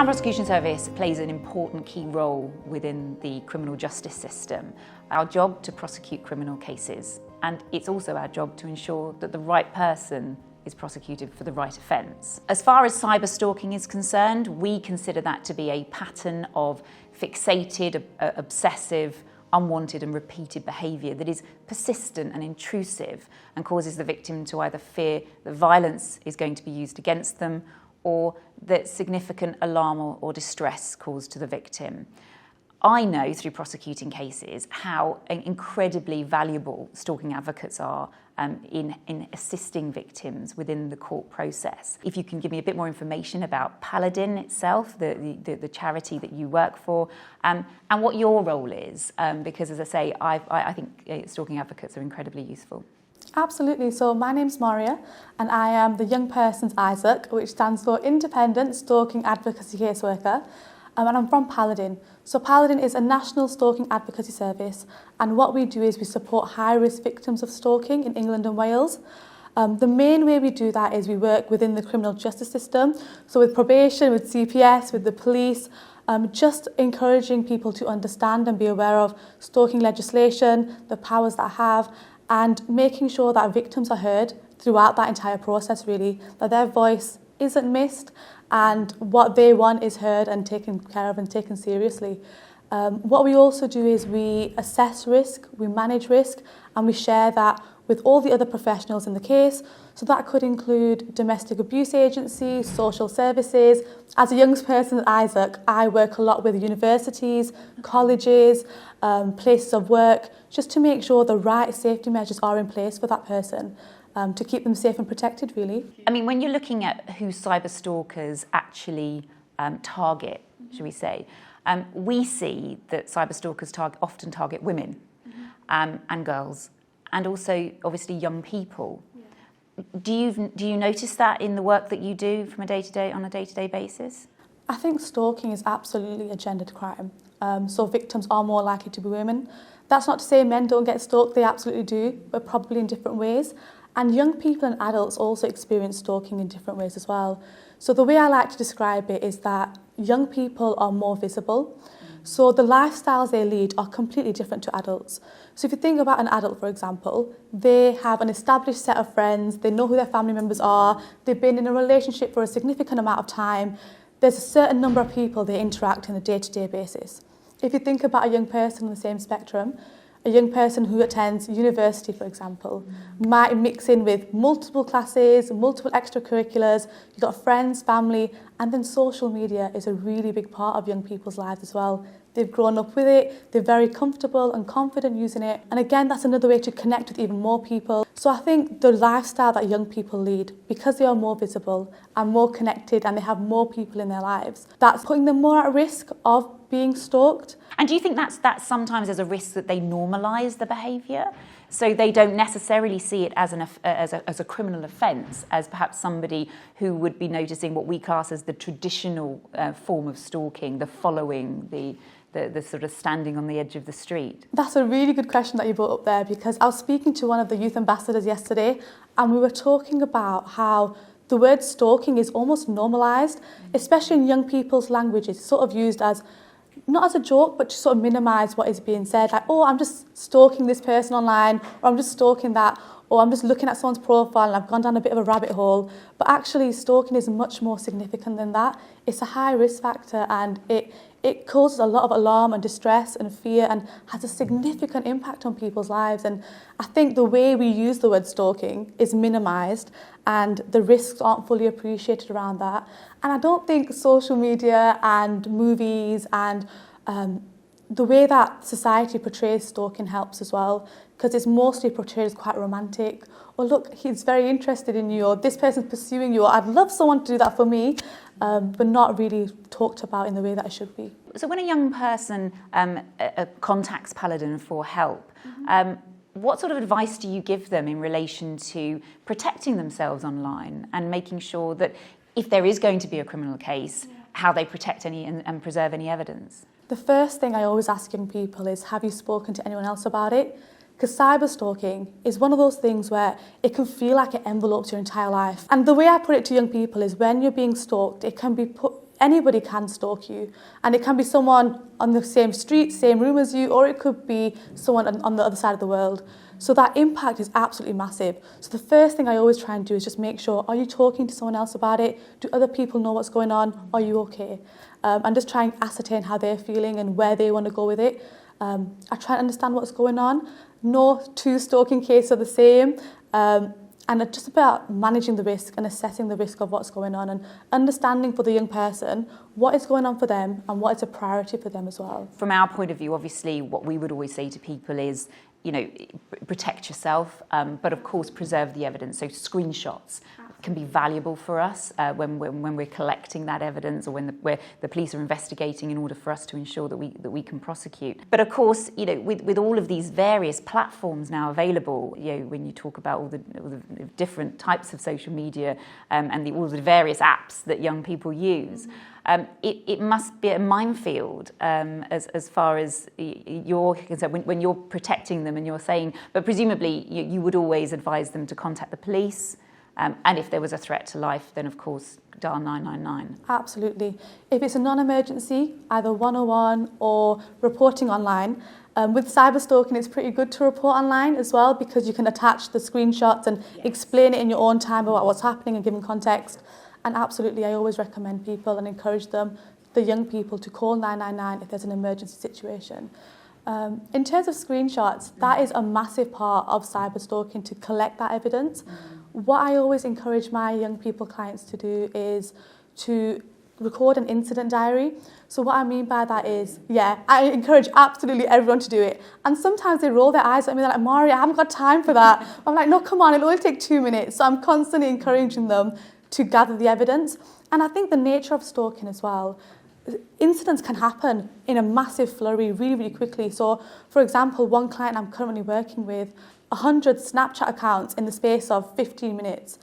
Crown Prosecution Service plays an important key role within the criminal justice system. Our job to prosecute criminal cases, and it's also our job to ensure that the right person is prosecuted for the right offence. As far as cyberstalking is concerned, we consider that to be a pattern of fixated, obsessive, unwanted and repeated behaviour that is persistent and intrusive and causes the victim to either fear that violence is going to be used against them or that significant alarm or distress caused to the victim. I know through prosecuting cases how incredibly valuable stalking advocates are in assisting victims within the court process. If you can give me a bit more information about Paladin itself, the charity that you work for, and what your role is, because as I say, I think stalking advocates are incredibly useful. Absolutely. So my name's Maariya and I am the Young Person's Isaac, which stands for Independent Stalking Advocacy Caseworker. And I'm from Paladin. So Paladin is a National Stalking Advocacy Service, and what we do is we support high-risk victims of stalking in England and Wales. The main way we do that is we work within the criminal justice system, so with probation, with CPS, with the police, just encouraging people to understand and be aware of stalking legislation, the powers that have, and making sure that victims are heard throughout that entire process, really, that their voice isn't missed and what they want is heard and taken care of and taken seriously. What we also do is we assess risk, we manage risk, and we share that with all the other professionals in the case. So that could include domestic abuse agencies, social services. As a young person, Isaac, I work a lot with universities, colleges, places of work, just to make sure the right safety measures are in place for that person. To keep them safe and protected, really. I mean, when you're looking at who cyberstalkers actually target, shall we say, we see that cyberstalkers often target women and girls, and also obviously young people. Yeah. Do you notice that in the work that you do from on a day-to-day basis? I think stalking is absolutely a gendered crime. So victims are more likely to be women. That's not to say men don't get stalked, they absolutely do, but probably in different ways. And young people and adults also experience stalking in different ways as well. So the way I like to describe it is that young people are more visible. So the lifestyles they lead are completely different to adults. So if you think about an adult, for example, they have an established set of friends, they know who their family members are, they've been in a relationship for a significant amount of time. There's a certain number of people they interact on a day-to-day basis. If you think about a young person on the same spectrum, a young person who attends university, for example, might mix in with multiple classes, multiple extracurriculars, you've got friends, family, and then social media is a really big part of young people's lives as well. They've grown up with it, they're very comfortable and confident using it. And again, that's another way to connect with even more people. So I think the lifestyle that young people lead, because they are more visible and more connected and they have more people in their lives, that's putting them more at risk of being stalked. And do you think that sometimes there's a risk that they normalise the behaviour? So they don't necessarily see it as a criminal offence, as perhaps somebody who would be noticing what we class as the traditional form of stalking, the following, the sort of standing on the edge of the street? That's a really good question that you brought up there, because I was speaking to one of the youth ambassadors yesterday and we were talking about how the word stalking is almost normalised, especially in young people's language. It's sort of used as not as a joke, but to sort of minimise what is being said. Like, oh, I'm just stalking this person online, or I'm just stalking that, or I'm just looking at someone's profile and I've gone down a bit of a rabbit hole. But actually, stalking is much more significant than that. It's a high risk factor and it causes a lot of alarm and distress and fear and has a significant impact on people's lives. And I think the way we use the word stalking is minimised and the risks aren't fully appreciated around that. And I don't think social media and movies and the way that society portrays stalking helps as well, because it's mostly portrayed as quite romantic. Or look, he's very interested in you, or this person's pursuing you, or I'd love someone to do that for me, but not really talked about in the way that it should be. So when a young person contacts Paladin for help, what sort of advice do you give them in relation to protecting themselves online and making sure that if there is going to be a criminal case, how they protect any and preserve any evidence? The first thing I always ask young people is, have you spoken to anyone else about it? Because cyberstalking is one of those things where it can feel like it envelopes your entire life. And the way I put it to young people is when you're being stalked, it can be anybody can stalk you. And it can be someone on the same street, same room as you, or it could be someone on the other side of the world. So that impact is absolutely massive. So the first thing I always try and do is just make sure, are you talking to someone else about it? Do other people know what's going on? Are you okay? And just try and ascertain how they're feeling and where they want to go with it. I try and understand what's going on. No two stalking cases are the same. And it's just about managing the risk and assessing the risk of what's going on and understanding for the young person what is going on for them and what is a priority for them as well. From our point of view, obviously, what we would always say to people is, protect yourself, but of course preserve the evidence. So screenshots can be valuable for us when we're collecting that evidence, or when the police are investigating, in order for us to ensure that we can prosecute. But of course, with all of these various platforms now available, when you talk about all the different types of social media and all the various apps that young people use. It must be a minefield as far as you're concerned when you're protecting them and you're saying, but presumably you would always advise them to contact the police, and if there was a threat to life, then of course dial 999. Absolutely. If it's a non-emergency, either 101 or reporting online. With cyberstalking, it's pretty good to report online as well, because you can attach the screenshots and explain it in your own time about what's happening and give context. And absolutely, I always recommend people and encourage them, the young people, to call 999 if there's an emergency situation. In terms of screenshots, that is a massive part of cyberstalking, to collect that evidence. What I always encourage my young people clients to do is to record an incident diary. So what I mean by that is, I encourage absolutely everyone to do it. And sometimes they roll their eyes at me, they're like, Maariya, I haven't got time for that. I'm like, no, come on, it'll only take 2 minutes. So I'm constantly encouraging them to gather the evidence. And I think the nature of stalking as well, incidents can happen in a massive flurry really, really quickly. So, for example, one client I'm currently working with, 100 Snapchat accounts in the space of 15 minutes.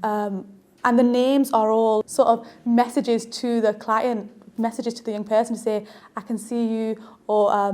And the names are all sort of messages to the client, messages to the young person to say, I can see you, or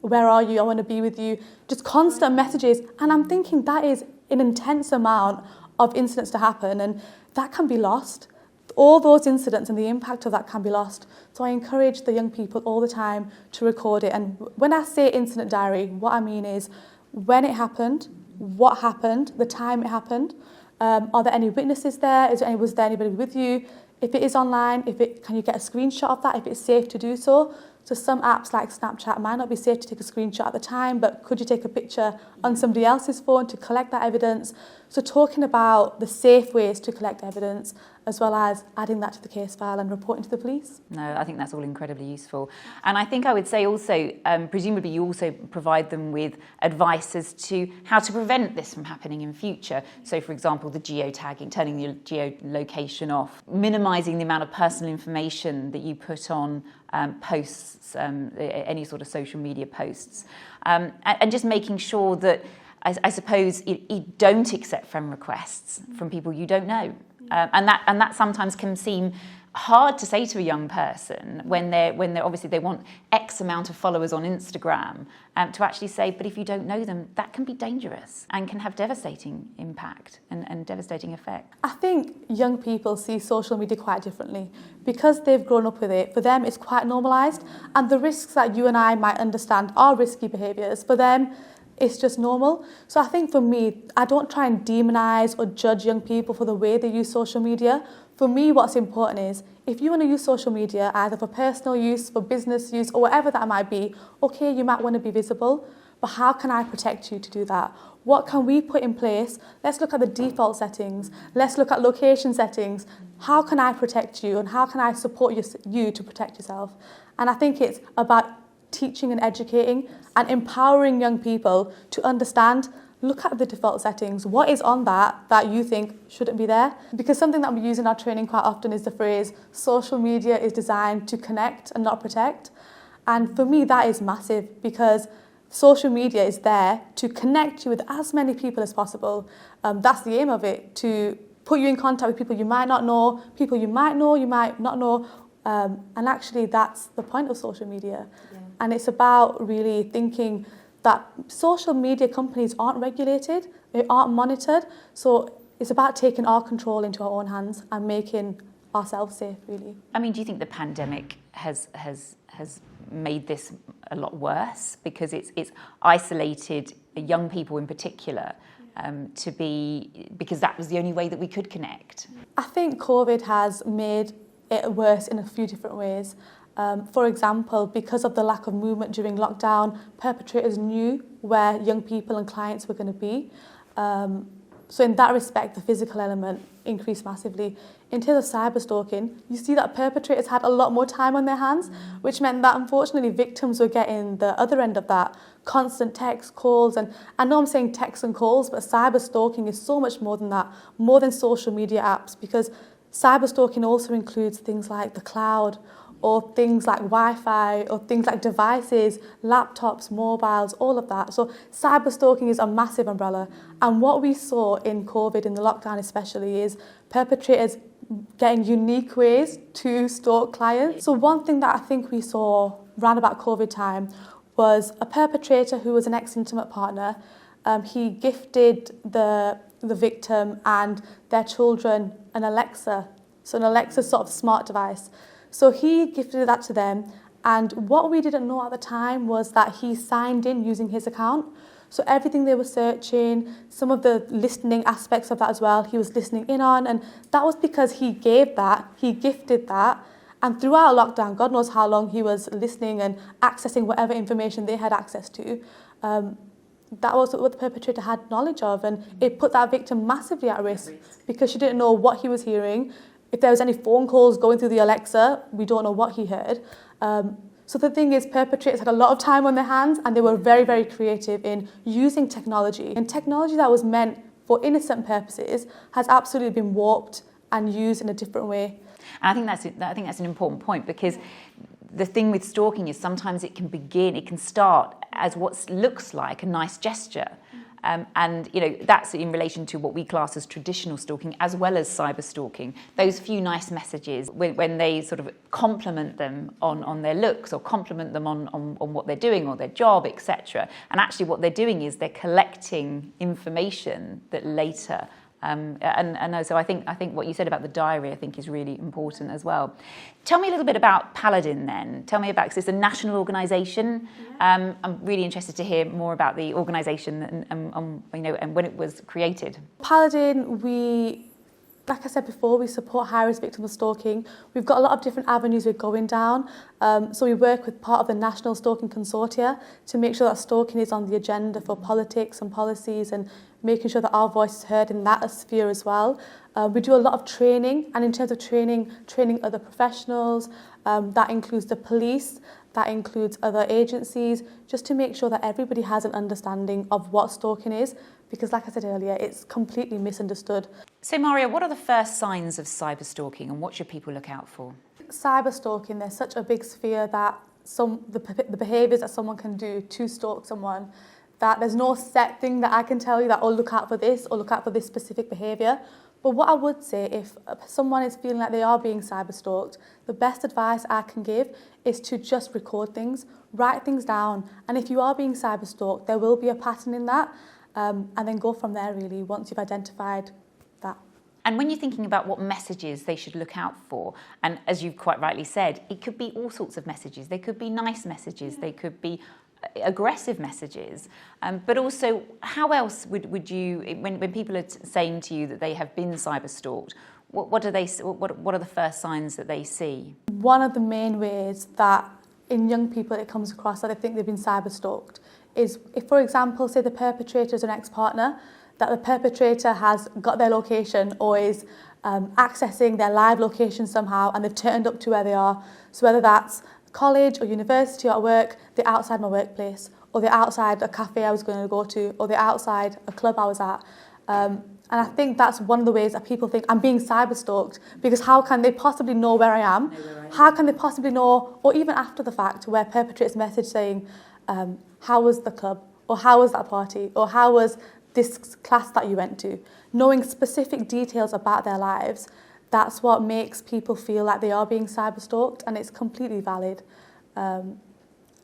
where are you, I want to be with you. Just constant messages. And I'm thinking that is an intense amount of incidents to happen, and that can be lost. All those incidents and the impact of that can be lost. So I encourage the young people all the time to record it. And when I say incident diary, what I mean is when it happened, what happened, the time it happened, are there any witnesses there? Was there anybody with you? If it is online, can you get a screenshot of that if it's safe to do so? So some apps like Snapchat might not be safe to take a screenshot at the time, but could you take a picture on somebody else's phone to collect that evidence? So talking about the safe ways to collect evidence, as well as adding that to the case file and reporting to the police. No, I think that's all incredibly useful. And I think I would say also, presumably you also provide them with advice as to how to prevent this from happening in future. So, for example, the geotagging, turning the geolocation off, minimising the amount of personal information that you put on posts, any sort of social media posts, and just making sure that, I suppose, you don't accept friend requests from people you don't know. And that sometimes can seem hard to say to a young person when they're obviously they want X amount of followers on Instagram, to actually say, but if you don't know them, that can be dangerous and can have devastating impact and devastating effect. I think young people see social media quite differently because they've grown up with it. For them, it's quite normalised, and the risks that you and I might understand are risky behaviours. For them, it's just normal. So I think for me, I don't try and demonise or judge young people for the way they use social media. For me, what's important is, if you want to use social media, either for personal use, for business use, or whatever that might be, okay, you might want to be visible, but how can I protect you to do that? What can we put in place? Let's look at the default settings. Let's look at location settings. How can I protect you, and how can I support you to protect yourself? And I think it's about teaching and educating and empowering young people to understand, look at the default settings. What is on that you think shouldn't be there? Because something that we use in our training quite often is the phrase, social media is designed to connect and not protect. And for me, that is massive, because social media is there to connect you with as many people as possible. That's the aim of it, to put you in contact with people you might not know, people you might know, you might not know. And actually, that's the point of social media. Yeah. And it's about really thinking that social media companies aren't regulated, they aren't monitored. So it's about taking our control into our own hands and making ourselves safe, really. I mean, do you think the pandemic has made this a lot worse because it's isolated young people in particular because that was the only way that we could connect? I think COVID has made it worse in a few different ways. For example, because of the lack of movement during lockdown, perpetrators knew where young people and clients were going to be. So in that respect, the physical element increased massively. In terms of cyberstalking, you see that perpetrators had a lot more time on their hands, which meant that unfortunately victims were getting the other end of that, constant texts, calls, and I know I'm saying texts and calls, but cyberstalking is so much more than that, more than social media apps, because cyberstalking also includes things like the cloud, or things like Wi-Fi, or things like devices, laptops, mobiles, all of that. So cyberstalking is a massive umbrella. And what we saw in COVID, in the lockdown especially, is perpetrators getting unique ways to stalk clients. So one thing that I think we saw around about COVID time was a perpetrator who was an ex-intimate partner. He gifted the victim and their children an Alexa. So an Alexa sort of smart device. So he gifted that to them, and what we didn't know at the time was that he signed in using his account. So everything they were searching, some of the listening aspects of that as well, he was listening in on, and that was because he gave that, he gifted that, and throughout lockdown, God knows how long he was listening and accessing whatever information they had access to. That was what the perpetrator had knowledge of, and it put that victim massively at risk because she didn't know what he was hearing. If there was any phone calls going through the Alexa, we don't know what he heard. So the thing is, perpetrators had a lot of time on their hands, and they were very, very creative in using technology. And technology that was meant for innocent purposes has absolutely been warped and used in a different way. And I think that's an important point, because the thing with stalking is sometimes it can start as what looks like a nice gesture. And that's in relation to what we class as traditional stalking as well as cyber stalking. Those few nice messages when they sort of compliment them on their looks, or compliment them on what they're doing or their job, etc. And actually what they're doing is they're collecting information that later so I think what you said about the diary, I think, is really important as well. Tell me a little bit about Paladin then. Tell me about, because it's a national organisation. I'm really interested to hear more about the organisation and when it was created. Paladin, like I said before, we support high-risk victims of stalking. We've got a lot of different avenues we're going down. So we work with part of the National Stalking Consortia to make sure that stalking is on the agenda for politics and policies, and making sure that our voice is heard in that sphere as well. We do a lot of training, and in terms of training other professionals, that includes the police, that includes other agencies, just to make sure that everybody has an understanding of what stalking is, because like I said earlier, it's completely misunderstood. So Maariya, what are the first signs of cyber stalking, and what should people look out for? Cyber stalking, there's such a big sphere that the behaviours that someone can do to stalk someone, that there's no set thing that I can tell you that, oh, look out for this, or look out for this specific behaviour. But what I would say, if someone is feeling like they are being cyber stalked, the best advice I can give is to just record things, write things down. And if you are being cyber stalked, there will be a pattern in that, and then go from there really, once you've identified that. And when you're thinking about what messages they should look out for, and as you've quite rightly said, it could be all sorts of messages. They could be nice messages, they could be aggressive messages, but also how else would you, when people are saying to you that they have been cyber stalked, what are the first signs that they see? One of the main ways that in young people it comes across that they think they've been cyber stalked is if, for example, say the perpetrator is an ex-partner, that the perpetrator has got their location or is accessing their live location somehow, and they've turned up to where they are. So whether that's college or university or at work, they're outside my workplace, or they're outside a cafe I was going to go to, or they're outside a club I was at. And I think that's one of the ways that people think I'm being cyber stalked, because how can they possibly know where I am? How can they possibly know, or even after the fact, where perpetrators message saying, how was the club, or how was that party, or how was this class that you went to? Knowing specific details about their lives, that's what makes people feel like they are being cyber stalked, and it's completely valid. And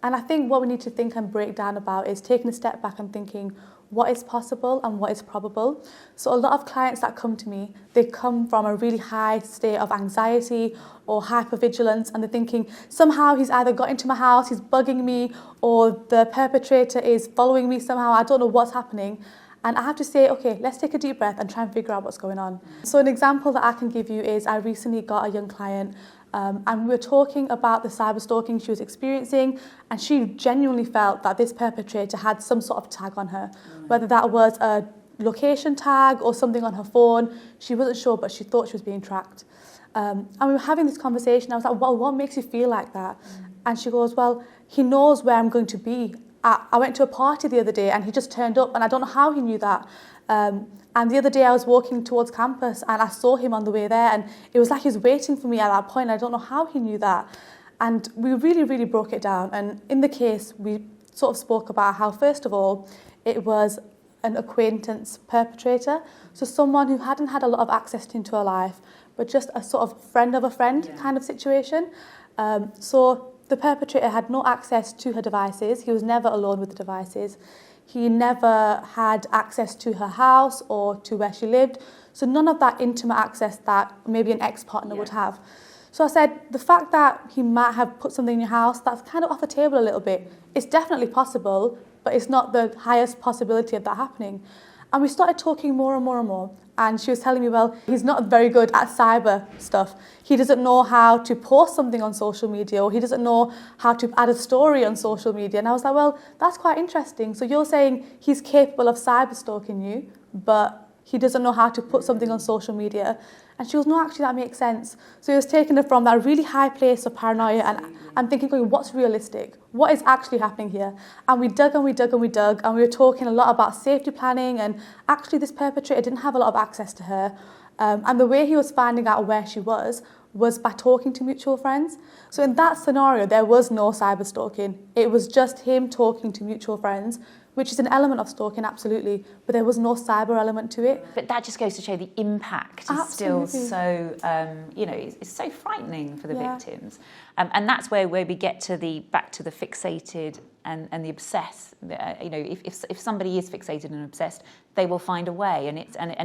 I think what we need to think and break down about is taking a step back and thinking, what is possible and what is probable. So a lot of clients that come to me, they come from a really high state of anxiety or hypervigilance, and they're thinking somehow he's either got into my house, he's bugging me, or the perpetrator is following me somehow. I don't know what's happening. And I have to say, okay, let's take a deep breath and try and figure out what's going on. So an example that I can give you is I recently got a young client and we were talking about the cyber stalking she was experiencing, and she genuinely felt that this perpetrator had some sort of tag on her, whether that was a location tag or something on her phone. She wasn't sure, but she thought she was being tracked. And we were having this conversation. I was like, well, what makes you feel like that? And she goes, well, he knows where I'm going to be. I went to a party the other day and he just turned up, and I don't know how he knew that. And the other day I was walking towards campus and I saw him on the way there, and it was like he was waiting for me at that point. I don't know how he knew that. And we really, really broke it down. And in the case, we sort of spoke about how, first of all, it was an acquaintance perpetrator. So someone who hadn't had a lot of access into her life, but just a sort of friend of a friend kind of situation. So the perpetrator had no access to her devices. He was never alone with the devices. He never had access to her house or to where she lived. So none of that intimate access that maybe an ex-partner would have. So I said, the fact that he might have put something in your house, that's kind of off the table a little bit. It's definitely possible, but it's not the highest possibility of that happening. And we started talking more and more and more. And she was telling me, well, he's not very good at cyber stuff. He doesn't know how to post something on social media, or he doesn't know how to add a story on social media. And I was like, well, that's quite interesting. So you're saying he's capable of cyber stalking you, but he doesn't know how to put something on social media. And she goes, no, actually, that makes sense. So he was taking her from that really high place of paranoia and thinking, okay, what's realistic? What is actually happening here? And we dug and we dug and we dug, and we were talking a lot about safety planning, and actually this perpetrator didn't have a lot of access to her. And the way he was finding out where she was by talking to mutual friends. So in that scenario, there was no cyber stalking. It was just him talking to mutual friends, which is an element of stalking, absolutely, but there was no cyber element to it. But that just goes to show the impact is Absolutely. still so, it's so frightening for the victims. And that's where we get to back to the fixated and the obsessed. If somebody is fixated and obsessed, they will find a way, and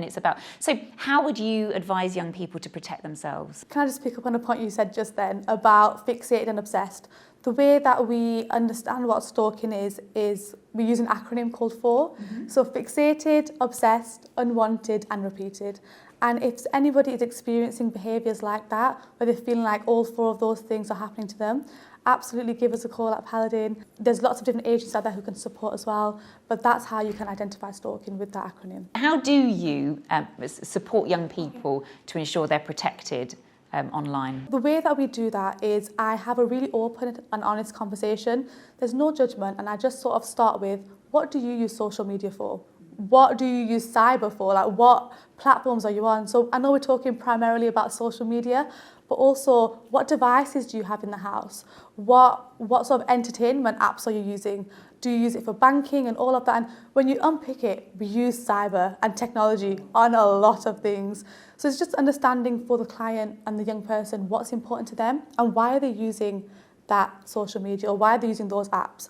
it's about. So how would you advise young people to protect themselves? Can I just pick up on a point you said just then about fixated and obsessed? The way that we understand what stalking is we use an acronym called 4. Mm-hmm. So fixated, obsessed, unwanted, and repeated. And if anybody is experiencing behaviours like that, where they're feeling like all 4 of those things are happening to them, absolutely give us a call at Paladin. There's lots of different agencies out there who can support as well, but that's how you can identify stalking with that acronym. How do you support young people to ensure they're protected online? The way that we do that is I have a really open and honest conversation. There's no judgment, and I just sort of start with, what do you use social media for? What do you use cyber for? Like, what platforms are you on? So I know we're talking primarily about social media, but also what devices do you have in the house? What sort of entertainment apps are you using? Do you use it for banking and all of that? And when you unpick it, we use cyber and technology on a lot of things. So it's just understanding for the client and the young person what's important to them and why are they using that social media, or why are they using those apps.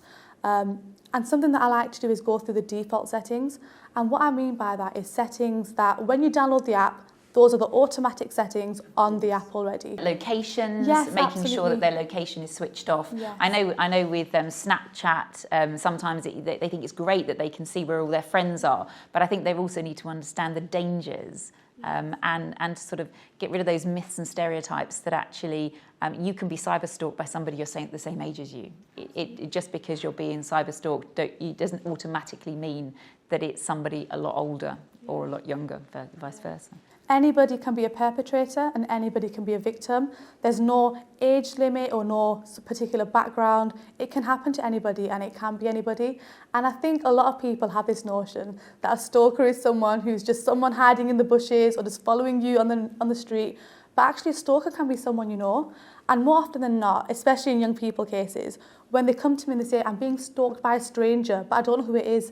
And something that I like to do is go through the default settings. And what I mean by that is settings that when you download the app, those are the automatic settings on the app already. Locations, yes, making absolutely. sure that their location is switched off. Yes. I know with Snapchat, sometimes they think it's great that they can see where all their friends are, but I think they also need to understand the dangers and sort of get rid of those myths and stereotypes that actually you can be cyber stalked by somebody you're saying the same age as you. It just because you're being cyber stalked it doesn't automatically mean that it's somebody a lot older or a lot younger, vice versa. Anybody can be a perpetrator and anybody can be a victim. There's no age limit or no particular background. It can happen to anybody and it can be anybody. And I think a lot of people have this notion that a stalker is someone who's just someone hiding in the bushes or just following you on the street. But actually a stalker can be someone you know. And more often than not, especially in young people cases, when they come to me and they say, I'm being stalked by a stranger, but I don't know who it is,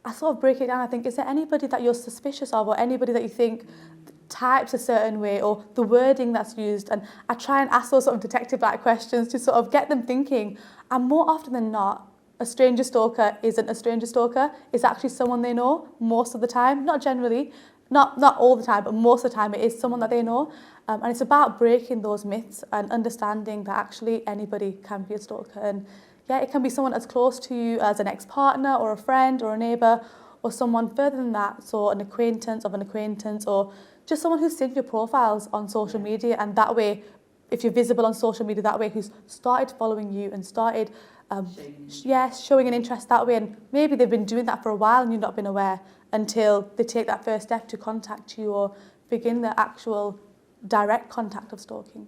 I sort of break it down. I think, is there anybody that you're suspicious of, or anybody that you think types a certain way, or the wording that's used? And I try and ask those sort of detective-like questions to sort of get them thinking. And more often than not, a stranger stalker isn't a stranger stalker. It's actually someone they know most of the time, not generally, not all the time, but most of the time it is someone that they know. And it's about breaking those myths and understanding that actually anybody can be a stalker. And yeah, it can be someone as close to you as an ex-partner or a friend or a neighbour or someone further than that, so an acquaintance of an acquaintance or just someone who's seen your profiles on social media, and that way, if you're visible on social media that way, who's started following you and started showing an interest that way, and maybe they've been doing that for a while and you've not been aware until they take that first step to contact you or begin the actual direct contact of stalking.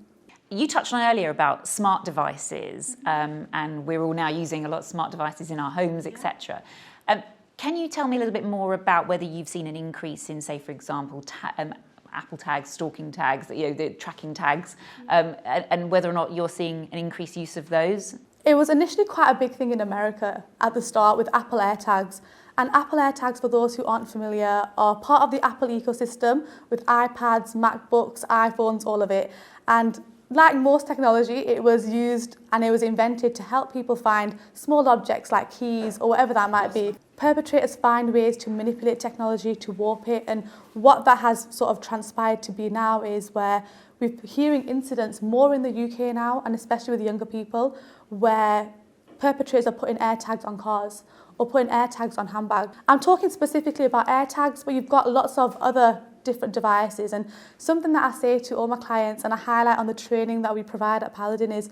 You touched on earlier about smart devices, and we're all now using a lot of smart devices in our homes, etc. Can you tell me a little bit more about whether you've seen an increase in, say, for example, Apple tags, stalking tags, the tracking tags, and whether or not you're seeing an increased use of those? It was initially quite a big thing in America at the start with Apple AirTags. And Apple AirTags, for those who aren't familiar, are part of the Apple ecosystem with iPads, MacBooks, iPhones, all of it. And like most technology, it was used and it was invented to help people find small objects like keys or whatever that might be. Perpetrators find ways to manipulate technology, to warp it, and what that has sort of transpired to be now is where we're hearing incidents more in the UK now, and especially with younger people, where perpetrators are putting AirTags on cars or putting AirTags on handbags. I'm talking specifically about AirTags, but you've got lots of other different devices, and something that I say to all my clients and I highlight on the training that we provide at Paladin is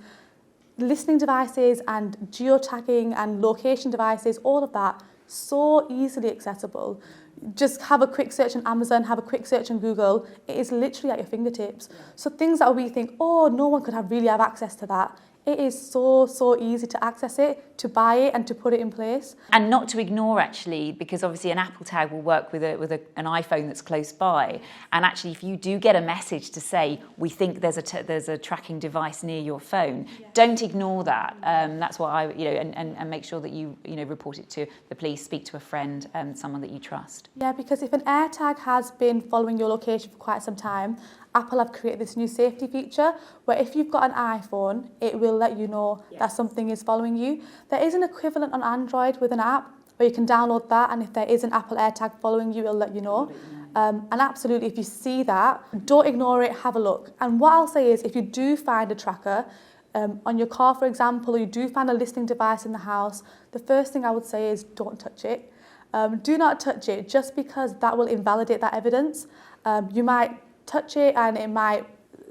listening devices and geotagging and location devices, all of that, so easily accessible. Just have a quick search on Amazon, have a quick search on Google. It is literally at your fingertips. So things that we think, oh, no one could really have access to that. It is so easy to access it, to buy it and to put it in place. And not to ignore, actually, because obviously an Apple tag will work with an iPhone that's close by. And actually, if you do get a message to say, we think there's a tracking device near your phone, don't ignore that. That's what and make sure that you report it to the police, speak to a friend, someone that you trust. Yeah, because if an AirTag has been following your location for quite some time, Apple have created this new safety feature where if you've got an iPhone, it will let you know that something is following you. There is an equivalent on Android with an app where you can download that, and if there is an Apple AirTag following you, it'll let you know. And absolutely, if you see that, don't ignore it, have a look. And what I'll say is, if you do find a tracker on your car, for example, or you do find a listening device in the house, the first thing I would say is don't touch it. Do not touch it, just because that will invalidate that evidence. You might touch it and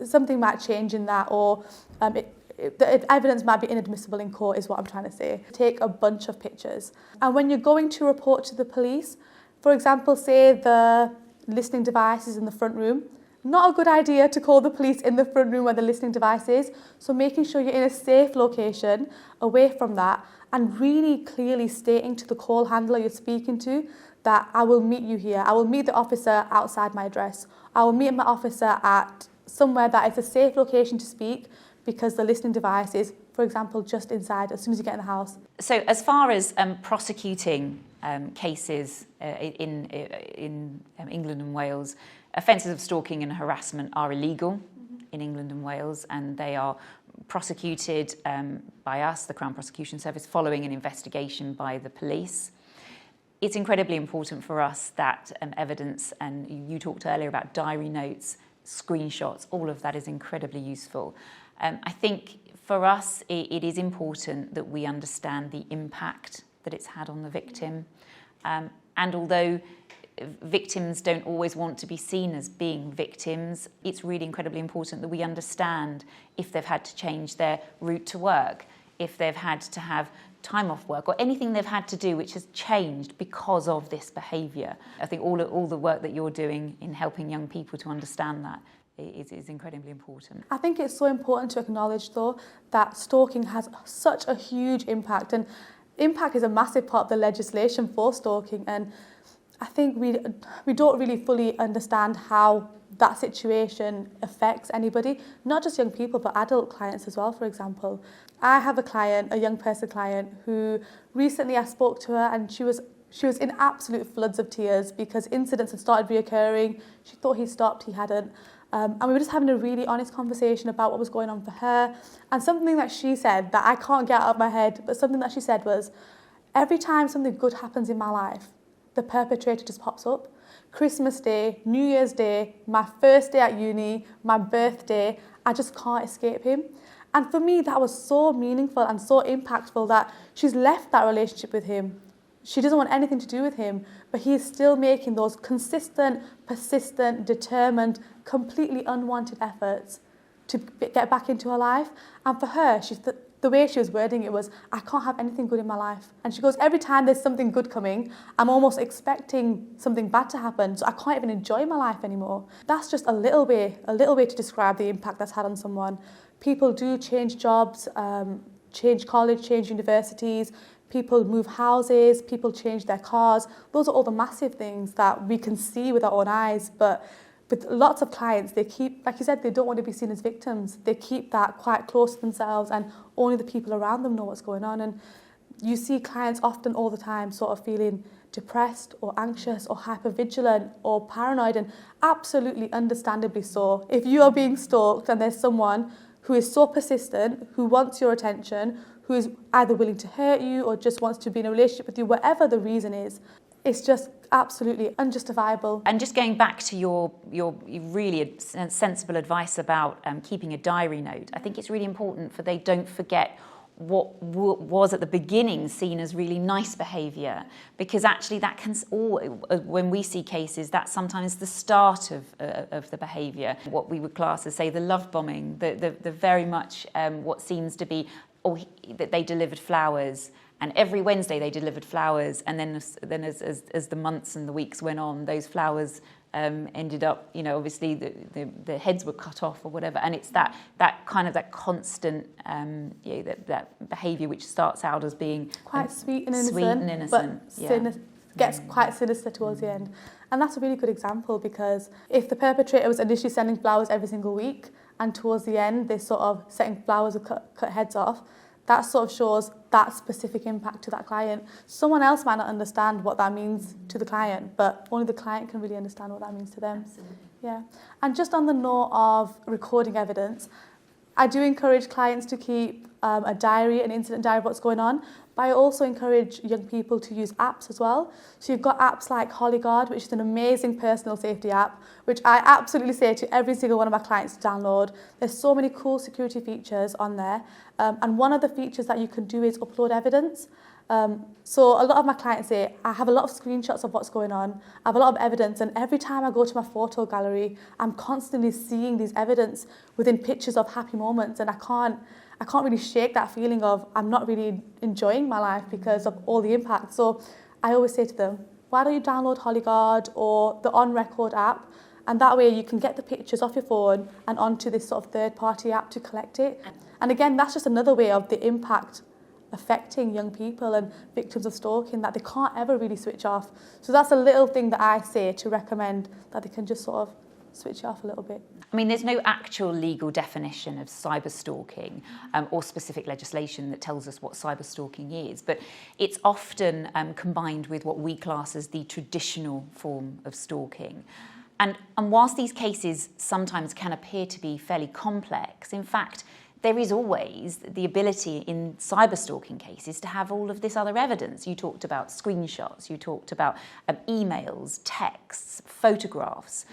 something might change in that, or the evidence might be inadmissible in court, is what I'm trying to say. Take a bunch of pictures. And when you're going to report to the police, for example, say the listening device is in the front room, not a good idea to call the police in the front room where the listening device is. So making sure you're in a safe location away from that, and really clearly stating to the call handler you're speaking to that I will meet you here. I will meet the officer outside my address. I will meet my officer at somewhere that is a safe location to speak, because the listening device is, for example, just inside as soon as you get in the house. So as far as prosecuting cases in England and Wales, offences of stalking and harassment are illegal in England and Wales, and they are prosecuted by us, the Crown Prosecution Service, following an investigation by the police. It's incredibly important for us that evidence, and you talked earlier about diary notes, screenshots, all of that is incredibly useful. I think for us, it is important that we understand the impact that it's had on the victim. And although victims don't always want to be seen as being victims, it's really incredibly important that we understand if they've had to change their route to work, if they've had to have time off work, or anything they've had to do which has changed because of this behaviour. I think all the work that you're doing in helping young people to understand that is incredibly important. I think it's so important to acknowledge, though, that stalking has such a huge impact, and impact is a massive part of the legislation for stalking, and I think we don't really fully understand how that situation affects anybody, not just young people, but adult clients as well, for example. I have a young person client, who recently I spoke to her, and she was in absolute floods of tears because incidents had started reoccurring. She thought he stopped, he hadn't. And we were just having a really honest conversation about what was going on for her. And something that she said that I can't get out of my head, but something that she said was, every time something good happens in my life, the perpetrator just pops up. Christmas Day, New Year's Day, my first day at uni, my birthday, I just can't escape him. And for me, that was so meaningful and so impactful that she's left that relationship with him. She doesn't want anything to do with him, but he is still making those consistent, persistent, determined, completely unwanted efforts to get back into her life. And for her, the way she was wording it was, I can't have anything good in my life. And she goes, every time there's something good coming, I'm almost expecting something bad to happen, so I can't even enjoy my life anymore. That's just a little way to describe the impact that's had on someone. People do change jobs, change college, change universities, people move houses, people change their cars. Those are all the massive things that we can see with our own eyes. But with lots of clients, they keep, like you said, they don't want to be seen as victims. They keep that quite close to themselves and only the people around them know what's going on. And you see clients often all the time sort of feeling depressed or anxious or hypervigilant or paranoid, and absolutely understandably so. If you are being stalked and there's someone who is so persistent, who wants your attention, who is either willing to hurt you or just wants to be in a relationship with you, whatever the reason is, it's just absolutely unjustifiable. And just going back to your really sensible advice about keeping a diary note, I think it's really important for they don't forget what was at the beginning seen as really nice behaviour, because actually that can when we see cases, that's sometimes the start of the behaviour. What we would class as, say, the love bombing, the very much what seems to be, that they delivered flowers, and every Wednesday they delivered flowers, and then as the months and the weeks went on, those flowers ended up, obviously the heads were cut off or whatever, and it's that constant that behaviour which starts out as being quite sweet and innocent, but gets quite sinister towards the end. And that's a really good example, because if the perpetrator was initially sending flowers every single week, and towards the end they're sort of setting flowers with cut heads off, that sort of shows that specific impact to that client. Someone else might not understand what that means to the client, but only the client can really understand what that means to them. Absolutely. Yeah. And just on the note of recording evidence, I do encourage clients to keep a diary, an incident diary of what's going on, but I also encourage young people to use apps as well. So you've got apps like HollyGuard, which is an amazing personal safety app, which I absolutely say to every single one of my clients to download. There's so many cool security features on there. And one of the features that you can do is upload evidence. So a lot of my clients say, I have a lot of screenshots of what's going on, I have a lot of evidence, and every time I go to my photo gallery, I'm constantly seeing these evidence within pictures of happy moments, and I can't really shake that feeling of I'm not really enjoying my life because of all the impact. So I always say to them, why don't you download HollyGuard or the On Record app, and that way you can get the pictures off your phone and onto this sort of third-party app to collect it. And again, that's just another way of the impact affecting young people and victims of stalking, that they can't ever really switch off. So that's a little thing that I say to recommend, that they can just sort of switch it off a little bit. I mean, there's no actual legal definition of cyberstalking or specific legislation that tells us what cyberstalking is, but it's often combined with what we class as the traditional form of stalking. And whilst these cases sometimes can appear to be fairly complex, in fact, there is always the ability in cyberstalking cases to have all of this other evidence. You talked about screenshots, you talked about emails, texts, photographs.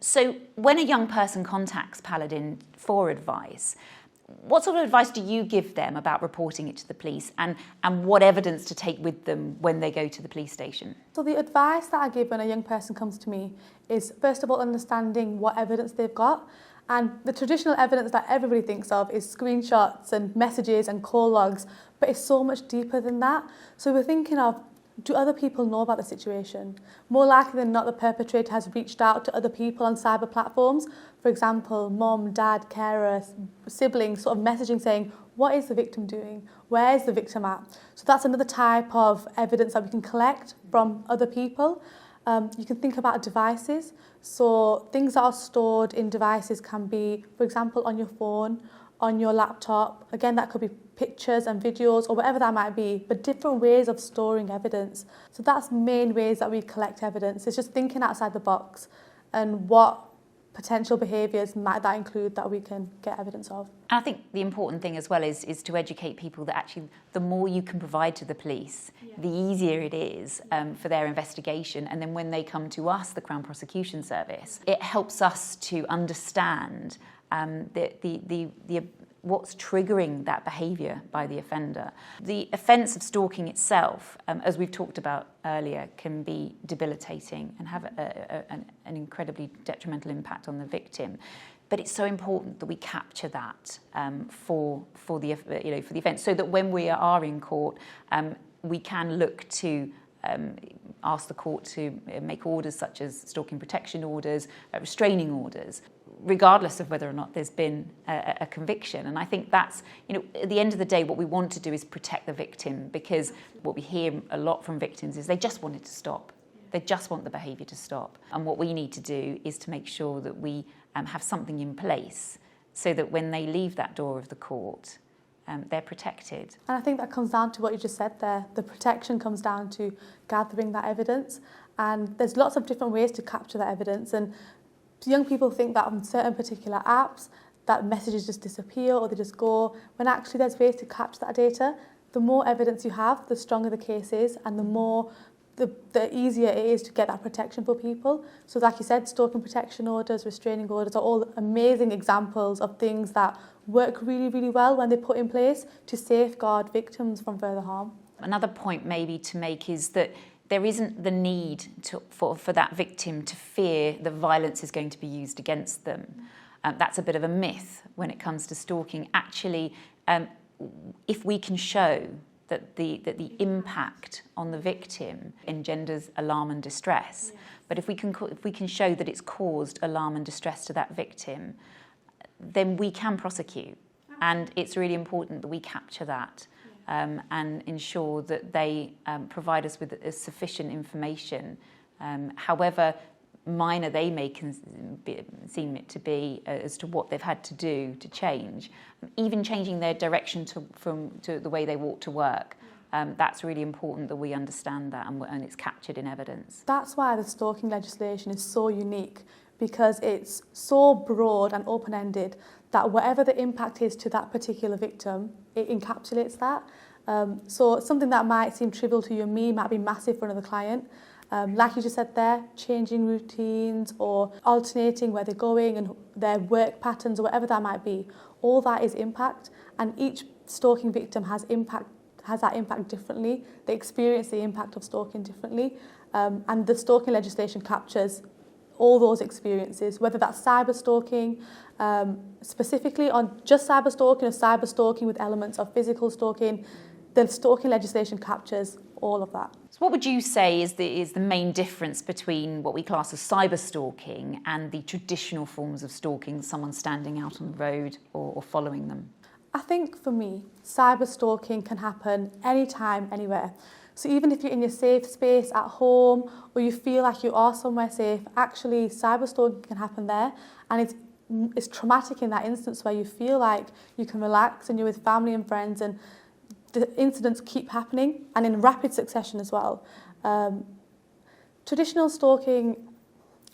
So when a young person contacts Paladin for advice, what sort of advice do you give them about reporting it to the police, and what evidence to take with them when they go to the police station? So the advice that I give when a young person comes to me is, first of all, understanding what evidence they've got. And the traditional evidence that everybody thinks of is screenshots and messages and call logs, but it's so much deeper than that. So we're thinking of, do other people know about the situation? More likely than not, the perpetrator has reached out to other people on cyber platforms. For example, mum, dad, carers, siblings, sort of messaging saying, what is the victim doing? Where is the victim at? So that's another type of evidence that we can collect from other people. You can think about devices. So things that are stored in devices can be, for example, on your phone, on your laptop. Again, that could be pictures and videos or whatever that might be, but different ways of storing evidence. So that's main ways that we collect evidence. It's just thinking outside the box and what potential behaviours might that include that we can get evidence of. And I think the important thing as well is to educate people that actually the more you can provide to the police, the easier it is for their investigation. And then when they come to us, the Crown Prosecution Service, it helps us to understand what's triggering that behaviour by the offender. The offence of stalking itself, as we've talked about earlier, can be debilitating and have an incredibly detrimental impact on the victim. But it's so important that we capture that for the offence, so that when we are in court, we can look to ask the court to make orders such as stalking protection orders, restraining orders, regardless of whether or not there's been a conviction. And I think that's, at the end of the day, what we want to do is protect the victim, because what we hear a lot from victims is they just want it to stop. They just want the behaviour to stop. And what we need to do is to make sure that we have something in place so that when they leave that door of the court, they're protected. And I think that comes down to what you just said there. The protection comes down to gathering that evidence. And there's lots of different ways to capture that evidence. And young people think that on certain particular apps, that messages just disappear or they just go, when actually there's ways to capture that data. The more evidence you have, the stronger the case is, and the easier it is to get that protection for people. So like you said, stalking protection orders, restraining orders are all amazing examples of things that work really, really well when they're put in place to safeguard victims from further harm. Another point maybe to make is that there isn't the need for that victim to fear that violence is going to be used against them. That's a bit of a myth when it comes to stalking. Actually, if we can show that the impact on the victim engenders alarm and distress, but if we can show that it's caused alarm and distress to that victim, then we can prosecute. And it's really important that we capture that. And ensure that they provide us with sufficient information, however minor they may seem it to be, as to what they've had to do to change, even changing their direction to the way they walk to work. That's really important that we understand that and it's captured in evidence. That's why the stalking legislation is so unique, because it's so broad and open-ended that whatever the impact is to that particular victim, it encapsulates that. So something that might seem trivial to you and me might be massive for another client. Like you just said there, changing routines or alternating where they're going and their work patterns or whatever that might be, all that is impact, and each stalking victim has that impact differently. They experience the impact of stalking differently, and the stalking legislation captures all those experiences, whether that's cyber stalking, specifically on just cyber stalking or cyber stalking with elements of physical stalking. The stalking legislation captures all of that. So what would you say is the main difference between what we class as cyber stalking and the traditional forms of stalking, someone standing out on the road or following them? I think for me, cyber stalking can happen anytime, anywhere. So even if you're in your safe space at home or you feel like you are somewhere safe, actually cyber stalking can happen there, and it's traumatic in that instance where you feel like you can relax and you're with family and friends, and the incidents keep happening and in rapid succession as well. Traditional stalking,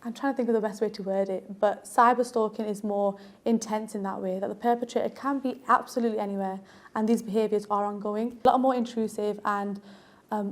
I'm trying to think of the best way to word it, but cyber stalking is more intense in that way, that the perpetrator can be absolutely anywhere and these behaviours are ongoing, a lot more intrusive and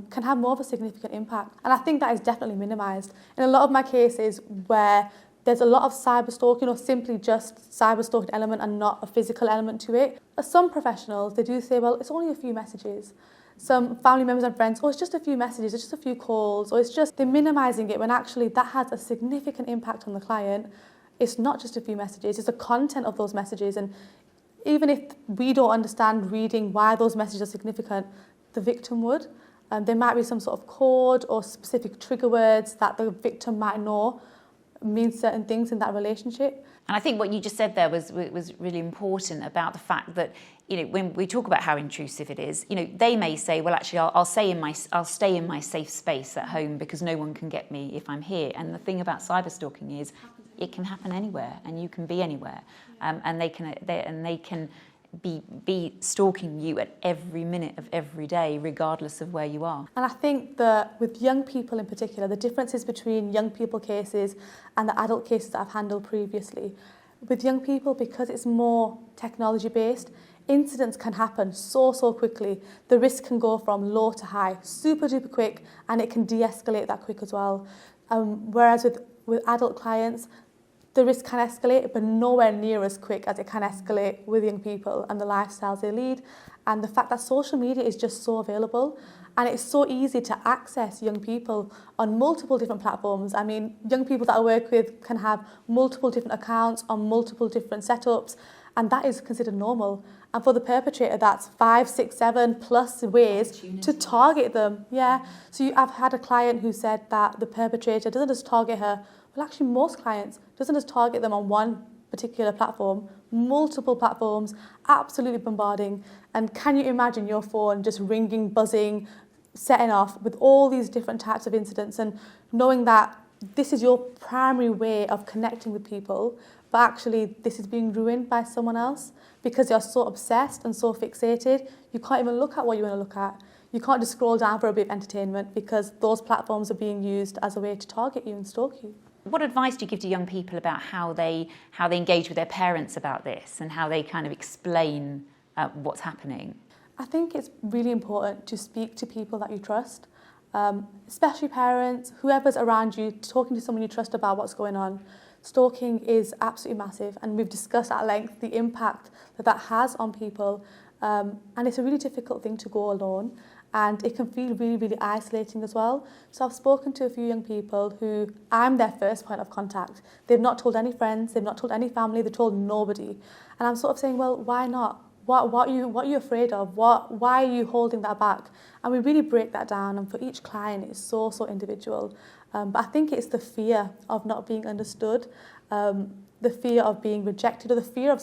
can have more of a significant impact. And I think that is definitely minimised. In a lot of my cases where there's a lot of cyber stalking or simply just cyber stalking element and not a physical element to it, some professionals, they do say, well, it's only a few messages. Some family members and friends, oh, it's just a few messages, it's just a few calls, or they're minimising it when actually that has a significant impact on the client. It's not just a few messages, it's the content of those messages. And even if we don't understand reading why those messages are significant, the victim would. There might be some sort of code or specific trigger words that the victim might know mean certain things in that relationship. And I think what you just said there was really important about the fact that, when we talk about how intrusive it is, they may say, well, actually, I'll stay in my safe space at home because no one can get me if I'm here. And the thing about cyber stalking is it can happen anywhere and you can be anywhere, and they can be stalking you at every minute of every day, regardless of where you are. And I think that with young people in particular, the differences between young people cases and the adult cases that I've handled previously, with young people, because it's more technology based, incidents can happen so quickly. The risk can go from low to high super duper quick, and it can de-escalate that quick as well. Whereas with adult clients, the risk can escalate, but nowhere near as quick as it can escalate with young people and the lifestyles they lead. And the fact that social media is just so available, and it's so easy to access young people on multiple different platforms. I mean, young people that I work with can have multiple different accounts on multiple different setups, and that is considered normal. And for the perpetrator, that's 5, 6, 7 plus ways to target them. Yeah. So I've had a client who said that the perpetrator doesn't just target her. Well, actually, most clients doesn't just target them on one particular platform, multiple platforms, absolutely bombarding. And can you imagine your phone just ringing, buzzing, setting off with all these different types of incidents, and knowing that this is your primary way of connecting with people, but actually this is being ruined by someone else because you're so obsessed and so fixated, you can't even look at what you want to look at. You can't just scroll down for a bit of entertainment because those platforms are being used as a way to target you and stalk you. What advice do you give to young people about how they engage with their parents about this and how they kind of explain what's happening? I think it's really important to speak to people that you trust, especially parents, whoever's around you, talking to someone you trust about what's going on. Stalking is absolutely massive, and we've discussed at length the impact that has on people, and it's a really difficult thing to go alone, and it can feel really isolating as well. So I've spoken to a few young people who I'm their first point of contact. They've not told any friends, they've not told any family, they've told nobody. And I'm sort of saying, well, why not? What are you afraid of? Why are you holding that back? And we really break that down, and for each client it's so individual. But I think it's the fear of not being understood, the fear of being rejected, or the fear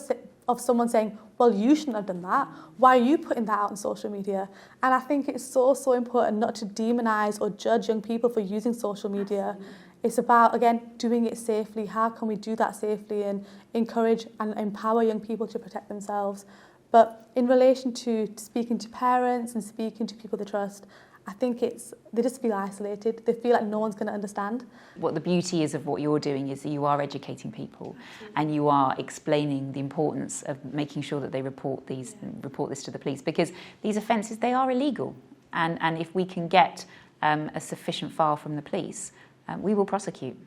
of someone saying, well, you shouldn't have done that. Why are you putting that out on social media? And I think it's so important not to demonise or judge young people for using social media. Absolutely. It's about, again, doing it safely. How can we do that safely and encourage and empower young people to protect themselves? But in relation to speaking to parents and speaking to people they trust, I think they just feel isolated. They feel like no one's going to understand. What the beauty is of what you're doing is that you are educating people. Absolutely. And you are explaining the importance of making sure that they report this to the police, because these offences, they are illegal. And if we can get a sufficient file from the police, we will prosecute.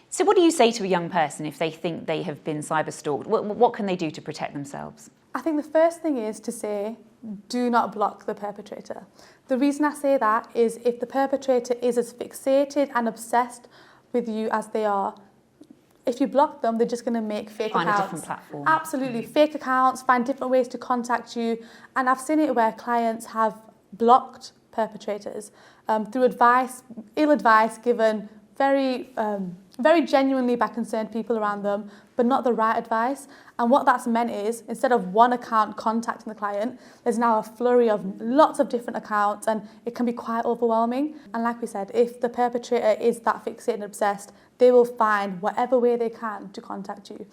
So what do you say to a young person if they think they have been cyber-stalked? What can they do to protect themselves? I think the first thing is to say, do not block the perpetrator. The reason I say that is if the perpetrator is as fixated and obsessed with you as they are, if you block them, they're just going to make fake accounts. Find a different platform. Absolutely. Fake accounts, find different ways to contact you. And I've seen it where clients have blocked perpetrators through ill advice given very genuinely by concerned people around them, but not the right advice. And what that's meant is, instead of one account contacting the client, there's now a flurry of lots of different accounts, and it can be quite overwhelming. And like we said, if the perpetrator is that fixated and obsessed, they will find whatever way they can to contact you.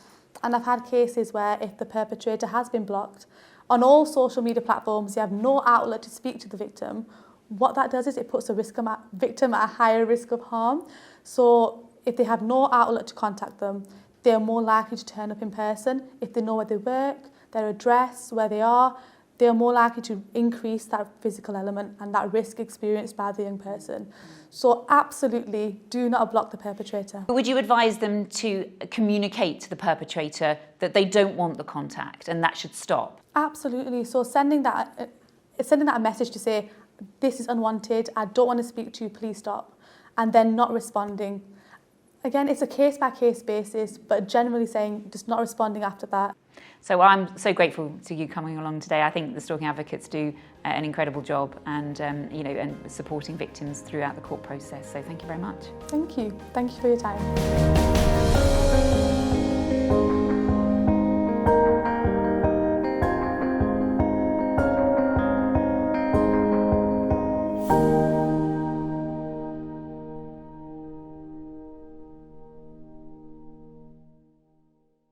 And I've had cases where if the perpetrator has been blocked, on all social media platforms, you have no outlet to speak to the victim. What that does is it puts the victim at a higher risk of harm. So if they have no outlet to contact them, they're more likely to turn up in person. If they know where they work, their address, where they are, they're more likely to increase that physical element and that risk experienced by the young person. So absolutely do not block the perpetrator. Would you advise them to communicate to the perpetrator that they don't want the contact and that should stop? Absolutely. So sending that a message to say, this is unwanted, I don't want to speak to you, please stop, and then not responding. Again, it's a case-by-case basis, but generally saying just not responding after that. So I'm so grateful to you coming along today. I think the stalking advocates do an incredible job and supporting victims throughout the court process. So thank you very much. Thank you. Thank you for your time.